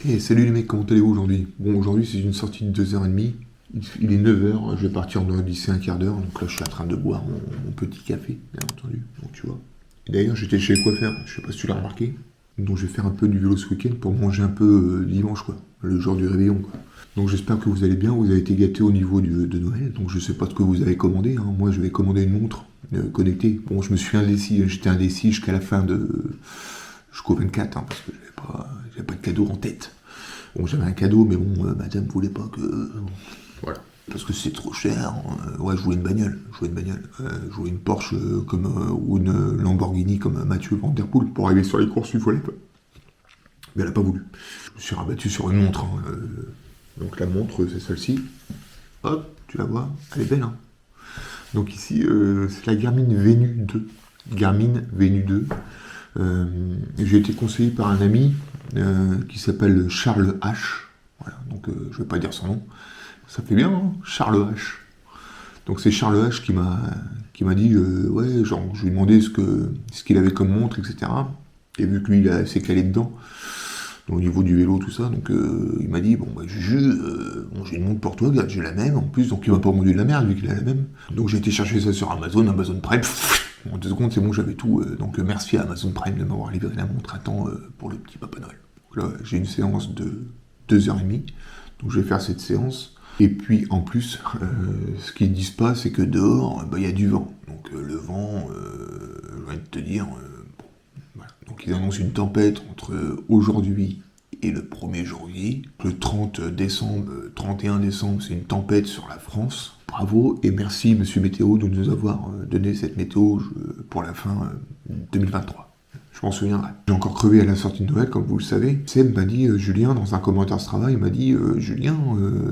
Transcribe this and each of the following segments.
Et salut les mecs, comment allez-vous aujourd'hui? Bon, aujourd'hui c'est une sortie de 2h30. Il est 9h, je vais partir d'ici un quart d'heure. Donc là je suis en train de boire mon petit café, bien entendu. Donc tu vois. Et d'ailleurs j'étais chez le coiffeur, je sais pas si tu l'as remarqué. Donc je vais faire un peu du vélo ce week-end pour manger un peu dimanche quoi. Le jour du réveillon quoi. Donc j'espère que vous allez bien, vous avez été gâtés au niveau de Noël. Donc je sais pas ce que vous avez commandé, hein. Moi je vais commander une montre connectée. Bon je me suis indécis, j'étais indécis jusqu'à la fin de... jusqu'au 24 hein, parce que j'avais pas de cadeau en tête. Bon, j'avais un cadeau, mais bon, madame voulait pas que... voilà. Parce que c'est trop cher. Ouais, je voulais une bagnole. Je voulais une Porsche ou une Lamborghini comme Mathieu Van Der Poel pour arriver sur les courses une fois là. Mais elle a pas voulu. Je me suis rabattu sur une montre, hein. Donc la montre, c'est celle-ci. Hop, tu la vois. Elle est belle, hein. Donc ici, c'est la Garmin Venu 2. Garmin Venu 2. J'ai été conseillé par un ami qui s'appelle Charles H. Voilà, donc je vais pas dire son nom. Ça fait bien, hein, Charles H. Donc c'est Charles H qui m'a dit, ouais, genre, je lui ai demandé ce qu'il avait comme montre, etc. Et vu que lui, il est assez calé dedans, donc, au niveau du vélo, tout ça, donc il m'a dit, bon, bah, Juju, bon, j'ai une montre pour toi, regarde, j'ai la même, en plus, donc il m'a pas vendu de la merde, vu qu'il a la même. Donc j'ai été chercher ça sur Amazon Prime. En 2 secondes, c'est bon, j'avais tout. Donc merci à Amazon Prime de m'avoir livré la montre à temps pour le petit Papa Noël. Donc là, j'ai une séance de 2h30, donc je vais faire cette séance. Et puis en plus, ce qu'ils disent pas, c'est que dehors, il y a du vent. Donc le vent, je viens de te dire, bon, voilà. Donc ils annoncent une tempête entre aujourd'hui et le 1er janvier. Le 30 décembre, 31 décembre, c'est une tempête sur la France. Bravo et merci Monsieur Météo de nous avoir donné cette météo pour la fin 2023. Je m'en souviendrai. J'ai encore crevé à la sortie de Noël, comme vous le savez. Seb m'a dit, Julien, dans un commentaire Strava, il m'a dit, Julien,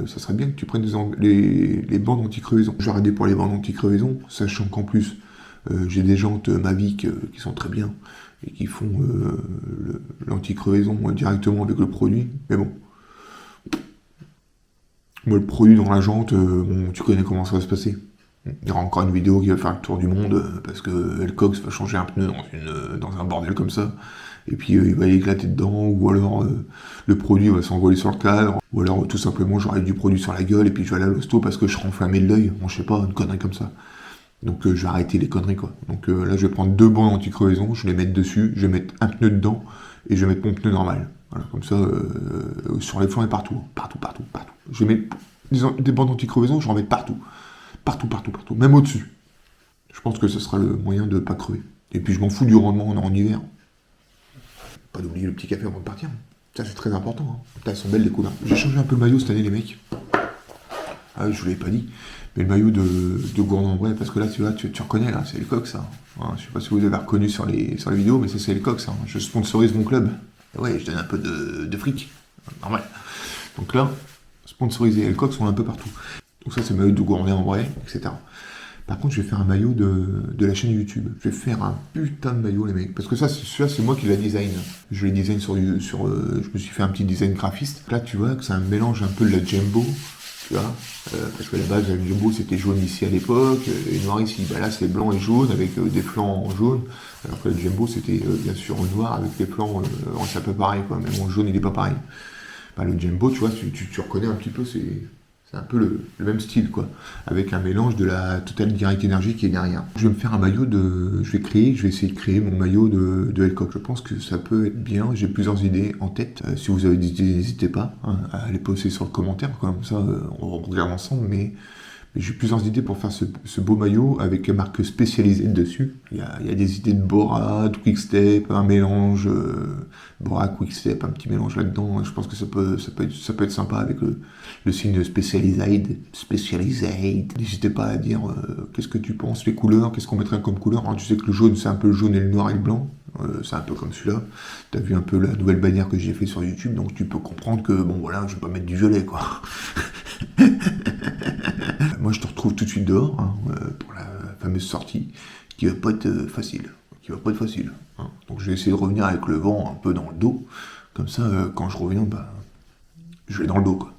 ça serait bien que tu prennes les bandes anti-crevaison. J'ai arrêté pour les bandes anti-crevaison, sachant qu'en plus, j'ai des jantes Mavic qui sont très bien et qui font l'anti-crevaison directement avec le produit. Mais bon. Moi, le produit dans la jante, bon, tu connais comment ça va se passer. Il y aura encore une vidéo qui va faire le tour du monde, parce que Elcox va changer un pneu dans un bordel comme ça, et puis il va éclater dedans, ou alors le produit va s'envoler sur le cadre, ou alors tout simplement j'aurai du produit sur la gueule, et puis je vais aller à l'hosto parce que je serai enflammé de l'œil, bon je sais pas, une connerie comme ça. Donc je vais arrêter les conneries quoi. Donc là je vais prendre 2 bandes anti-crevaison, je vais les mettre dessus, je vais mettre un pneu dedans, et je vais mettre mon pneu normal. Voilà, comme ça, sur les flancs et partout. Partout. Je vais mettre des bandes anti-crevaison, je vais en mettre partout. Partout. Même au-dessus. Je pense que ce sera le moyen de ne pas crever. Et puis je m'en fous du rendement en hiver. Pas d'oublier le petit café avant de partir. Ça c'est très important. Hein. Putain, elles sont belles les couleurs. J'ai changé un peu le maillot cette année les mecs. Ah oui, je vous l'avais pas dit. Mais le maillot de Gourdon-Bray, parce que là tu reconnais là, c'est Elcox ça. Hein, je sais pas si vous avez reconnu sur les vidéos, mais c'est Elcox. Hein. Je sponsorise mon club. Et ouais, je donne un peu de fric. Normal. Donc là, sponsorisé Elcox, on est un peu partout. Donc ça c'est le maillot de Gourdon-Bray, etc. Par contre, je vais faire un maillot de la chaîne YouTube. Je vais faire un putain de maillot, les mecs. Parce que celui-là, c'est moi qui l'ai design. Je l'ai design je me suis fait un petit design graphiste. Là, tu vois que c'est un mélange un peu de la Jumbo. Tu vois, parce que la base, la Jumbo, c'était jaune ici à l'époque, et noir ici. Bah là, c'est blanc et jaune, avec des flancs en jaune. Alors que la Jumbo, c'était bien sûr noir, avec des flancs, c'est un peu pareil, quoi. Même en jaune, il n'est pas pareil. Bah, le Jumbo, tu vois, tu reconnais un petit peu, c'est un peu le même style, quoi, avec un mélange de la Total Direct Energy qui est derrière. Je vais me faire un maillot je vais essayer de créer mon maillot de Elcox. Je pense que ça peut être bien, j'ai plusieurs idées en tête. Si vous avez des idées, n'hésitez pas hein, à les poster sur le commentaire, comme ça on regarde ensemble, mais j'ai plusieurs idées pour faire ce beau maillot avec marque spécialisée dessus. Il y a des idées de Bora, de Quickstep, un mélange Bora, Quickstep, un petit mélange là-dedans. Je pense que ça peut être sympa avec le signe Specialized. N'hésitez pas à dire qu'est-ce que tu penses, les couleurs, qu'est-ce qu'on mettrait comme couleur. Alors, tu sais que le jaune, c'est un peu le jaune et le noir et le blanc. C'est un peu comme celui-là. Tu as vu un peu la nouvelle bannière que j'ai fait sur YouTube, donc tu peux comprendre que, bon voilà, je vais pas mettre du violet, quoi. Moi, je te retrouve tout de suite dehors hein, pour la fameuse sortie qui va pas être facile. Hein. Donc, je vais essayer de revenir avec le vent un peu dans le dos. Comme ça, quand je reviens, bah, je vais dans le dos. Quoi.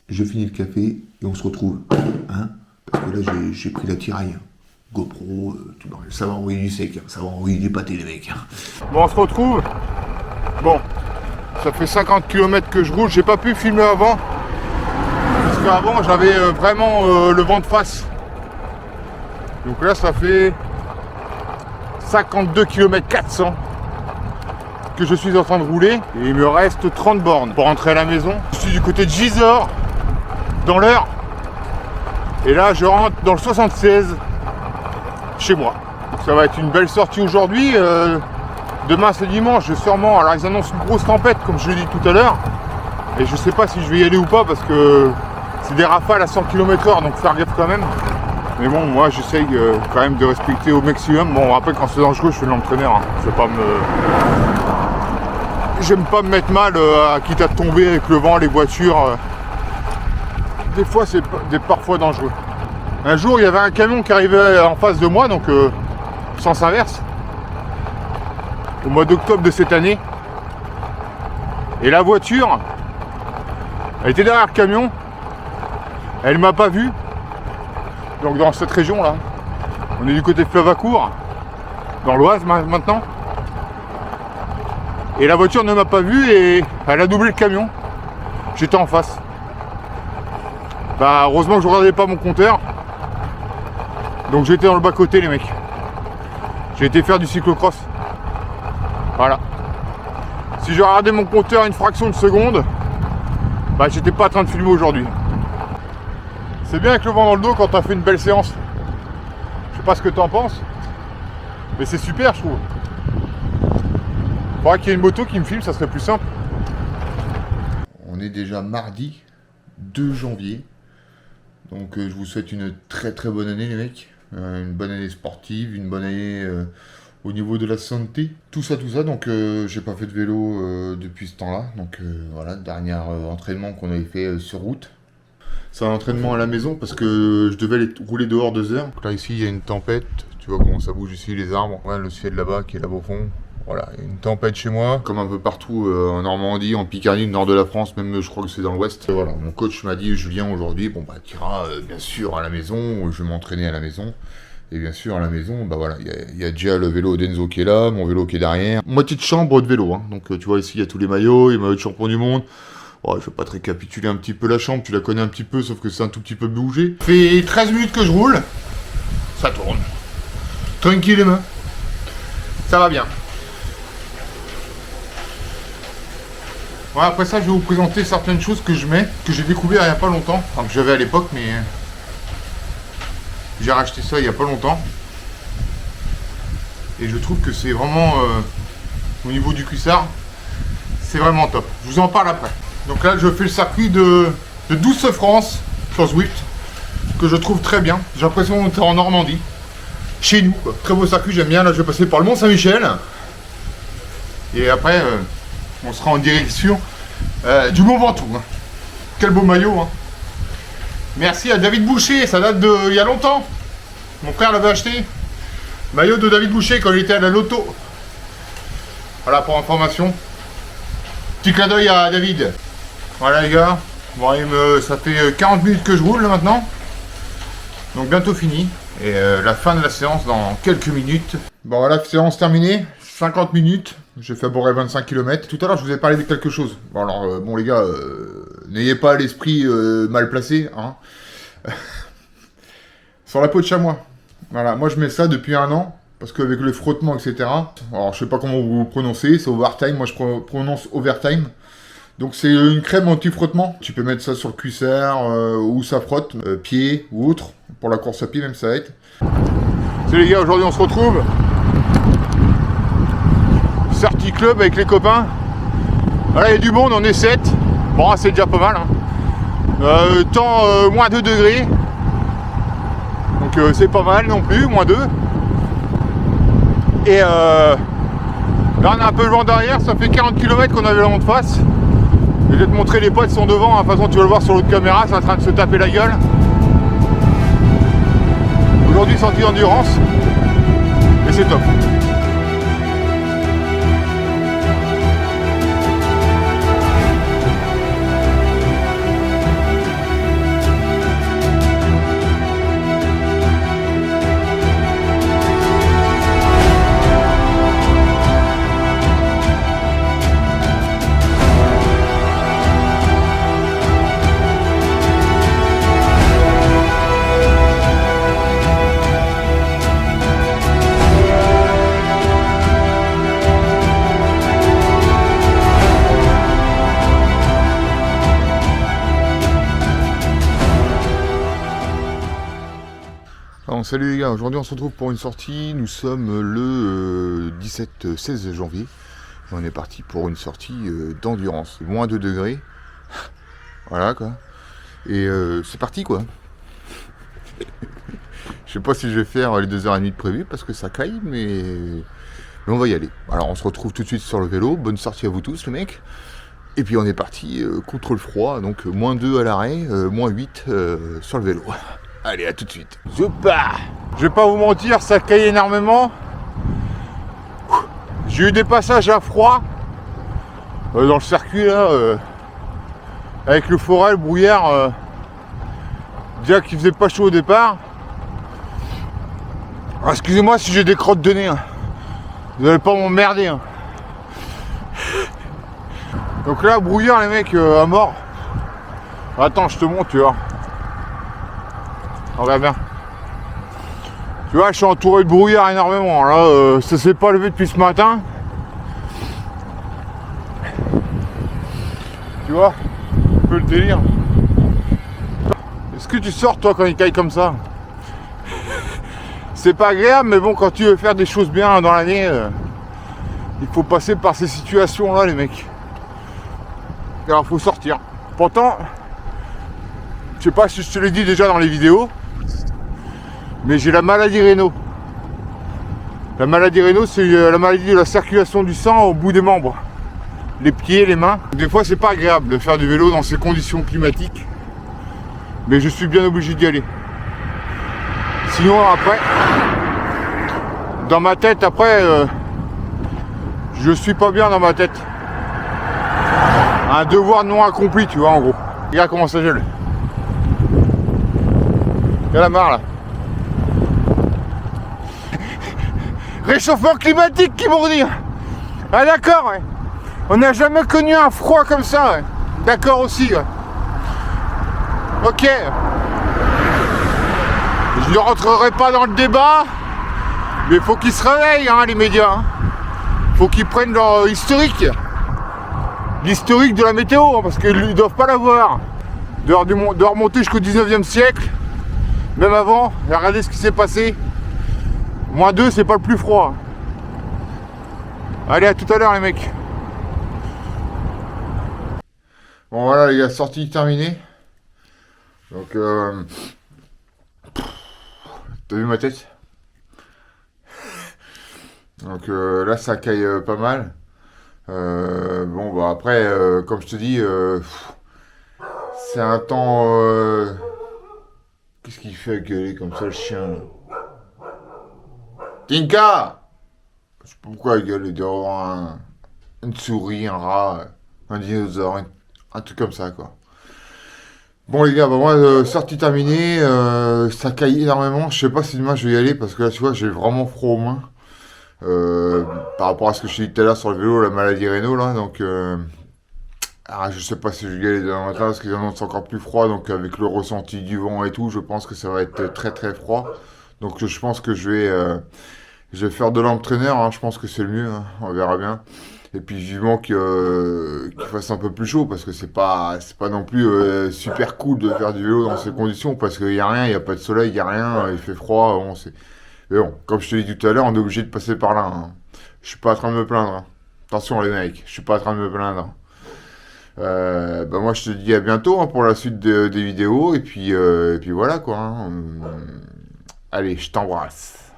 Je finis le café et on se retrouve. Hein, parce que là, j'ai pris la tiraille. GoPro, tout dans le... Ça va envoyer du sec, hein, ça va envoyer du pâté, les mecs. Hein. Bon, on se retrouve. Bon, Ça fait 50 km que je roule. J'ai pas pu filmer avant. Parce qu'avant j'avais vraiment le vent de face. Donc là ça fait 52 km 400 que je suis en train de rouler. Et il me reste 30 bornes pour rentrer à la maison. Je suis du côté de Gisors, dans l'Eure. Et là je rentre dans le 76 chez moi. Donc ça va être une belle sortie aujourd'hui. Demain c'est dimanche, sûrement. Alors ils annoncent une grosse tempête comme je l'ai dit tout à l'heure. Et je sais pas si je vais y aller ou pas parce que c'est des rafales à 100 km/h, donc faire gaffe quand même. Mais bon, moi j'essaye quand même de respecter au maximum. Bon, après quand c'est dangereux, je fais de l'entraîneur. Hein. J'aime pas me mettre mal, quitte à tomber avec le vent, les voitures. Des fois c'est parfois dangereux. Un jour il y avait un camion qui arrivait en face de moi, donc sens inverse, au mois d'octobre de cette année. Et la voiture, elle était derrière le camion, elle m'a pas vu. Donc dans cette région là, on est du côté de Flavacourt, dans l'Oise maintenant. Et la voiture ne m'a pas vu et elle a doublé le camion. J'étais en face. Bah heureusement que je regardais pas mon compteur. Donc j'étais dans le bas-côté les mecs. J'ai été faire du cyclocross. Voilà. Si je regardais mon compteur une fraction de seconde, bah j'étais pas en train de filmer aujourd'hui. C'est bien avec le vent dans le dos quand t'as fait une belle séance. Je sais pas ce que t'en penses, mais c'est super je trouve. Faudrait qu'il y ait une moto qui me filme, ça serait plus simple. On est déjà mardi 2 janvier. Donc je vous souhaite une très très bonne année les mecs. Une bonne année sportive, une bonne année au niveau de la santé. Tout ça. Donc j'ai pas fait de vélo depuis ce temps-là. Donc voilà, dernier entraînement qu'on avait fait sur route. C'est un entraînement à la maison parce que je devais aller rouler dehors 2 heures. Donc là ici il y a une tempête, tu vois comment ça bouge ici les arbres. Ouais, le ciel là-bas qui est là-bas au fond. Voilà, il y a une tempête chez moi, comme un peu partout en Normandie, en Picardie, le nord de la France, même je crois que c'est dans l'ouest. Voilà, mon coach m'a dit Julien aujourd'hui, bon bah tu iras bien sûr à la maison, je vais m'entraîner à la maison. Et bien sûr à la maison, bah voilà, il y a déjà le vélo d'Enzo qui est là, mon vélo qui est derrière. Moitié de chambre de vélo, hein. Donc tu vois ici il y a tous les maillots, il y a maillots de champion du monde. Oh, je vais pas te récapituler un petit peu la chambre, tu la connais un petit peu, sauf que c'est un tout petit peu bougé. Ça fait 13 minutes que je roule, ça tourne. Tranquillement. Ça va bien. Voilà, après ça, je vais vous présenter certaines choses que je mets, que j'ai découvert il n'y a pas longtemps. Enfin, que j'avais à l'époque, mais j'ai racheté ça il n'y a pas longtemps. Et je trouve que c'est vraiment, au niveau du cuissard, c'est vraiment top. Je vous en parle après. Donc là, je fais le circuit de Douce France sur Zwift, que je trouve très bien. J'ai l'impression d'être en Normandie, chez nous, quoi. Très beau circuit, j'aime bien. Là, je vais passer par le Mont-Saint-Michel. Et après, on sera en direction du Mont Ventoux. Hein. Quel beau maillot. Hein. Merci à David Boucher, ça date de il y a longtemps. Mon frère l'avait acheté. Maillot de David Boucher quand il était à la loto. Voilà pour information. Petit clin d'œil à David. Voilà les gars. Bon, ça fait 40 minutes que je roule là maintenant. Donc bientôt fini. Et la fin de la séance dans quelques minutes. Bon voilà, séance terminée. 50 minutes. J'ai fait à peu près 25 km. Tout à l'heure, je vous ai parlé de quelque chose. Bon alors, bon les gars, n'ayez pas l'esprit mal placé. Hein. Sur la peau de chamois. Voilà, moi je mets ça depuis 1 an. Parce qu'avec le frottement, etc. Alors je sais pas comment vous prononcez, c'est Overtime. Moi je prononce Overtime. Donc c'est une crème anti-frottement. Tu peux mettre ça sur le cuissard, où ça frotte, pied ou autre. Pour la course à pied même ça va être. Salut les gars, aujourd'hui on se retrouve. Sortie club avec les copains. Voilà, il y a du monde, on est 7. Bon, c'est déjà pas mal. Hein. Temps moins 2 degrés. Donc c'est pas mal non plus, moins 2. Et là on a un peu le vent derrière, ça fait 40 km qu'on avait le vent de face. Je vais te montrer les potes qui sont devant, hein. De toute façon tu vas le voir sur l'autre caméra, c'est en train de se taper la gueule. Aujourd'hui sortie d'endurance. Et c'est top. Salut les gars, aujourd'hui on se retrouve pour une sortie. Nous sommes le 17-16 janvier. Et on est parti pour une sortie d'endurance. Moins 2 degrés. Voilà quoi. Et c'est parti quoi. Je sais pas si je vais faire les 2h30 de prévu parce que ça caille, mais on va y aller. Alors on se retrouve tout de suite sur le vélo. Bonne sortie à vous tous les mecs. Et puis on est parti contre le froid. Donc moins 2 à l'arrêt, moins 8 sur le vélo. Allez, à tout de suite. Je pars. Je vais pas vous mentir, ça caille énormément. J'ai eu des passages à froid dans le circuit là, avec le forêt, le brouillard. Déjà qu'il faisait pas chaud au départ. Alors, excusez-moi si j'ai des crottes de nez. Hein. Vous allez pas m'emmerder. Hein. Donc là, brouillard les mecs à mort. Attends, je te montre, tu vois. Regarde bien. Tu vois, je suis entouré de brouillard énormément. Là, ça s'est pas levé depuis ce matin. Tu vois, un peu le délire. Est-ce que tu sors toi quand il caille comme ça? C'est pas agréable, mais bon, quand tu veux faire des choses bien dans l'année, il faut passer par ces situations-là, les mecs. Alors, faut sortir. Pourtant, je sais pas si je te l'ai dit déjà dans les vidéos, mais j'ai la maladie Raynaud. La maladie Raynaud, c'est la maladie de la circulation du sang au bout des membres. Les pieds, les mains. Des fois, c'est pas agréable de faire du vélo dans ces conditions climatiques. Mais je suis bien obligé d'y aller. Sinon, après, dans ma tête, après, je suis pas bien dans ma tête. Un devoir non accompli, tu vois, en gros. Regarde comment ça gèle. Il y a la marre, là. Réchauffement climatique qui vont dire. Ah d'accord, ouais. On n'a jamais connu un froid comme ça, ouais. D'accord aussi, ouais. Ok. Je ne rentrerai pas dans le débat, mais il faut qu'ils se réveillent, hein, les médias. Hein. Faut qu'ils prennent leur historique. L'historique de la météo, hein, parce qu'ils ne doivent pas l'avoir. De remonter jusqu'au 19e siècle, même avant, regardez ce qui s'est passé. Moins 2, c'est pas le plus froid. Allez, à tout à l'heure les mecs. Bon voilà les gars, sortie terminée. Donc t'as vu ma tête? Donc là ça caille pas mal. Bon bah après comme je te dis c'est un temps qu'est-ce qu'il fait à gueuler comme ça le chien là? Tinka! Je sais pas pourquoi il gueule, il doit avoir une souris, un rat, un dinosaure, un truc comme ça quoi. Bon les gars, bah moi sortie terminée, ça caille énormément, je sais pas si demain je vais y aller parce que là tu vois j'ai vraiment froid aux mains. Par rapport à ce que je t'ai dit tout à l'heure sur le vélo, la maladie Raynaud là, donc je sais pas si je vais y aller demain matin parce qu'ils annoncent encore plus froid, donc avec le ressenti du vent et tout, je pense que ça va être très très froid. Donc je pense que je vais faire de l'entraîneur, hein, je pense que c'est le mieux, hein, on verra bien. Et puis vivement qu'il fasse un peu plus chaud, parce que c'est pas non plus super cool de faire du vélo dans ces conditions, parce qu'il n'y a rien, il n'y a pas de soleil, il n'y a rien, il fait froid, bon, mais bon, comme je te l'ai dit tout à l'heure, on est obligé de passer par là. Hein. Je suis pas en train de me plaindre. Hein. Attention les mecs, je suis pas en train de me plaindre. Bah moi je te dis à bientôt hein, pour la suite des vidéos, et puis voilà quoi. Hein. Allez, je t'embrasse.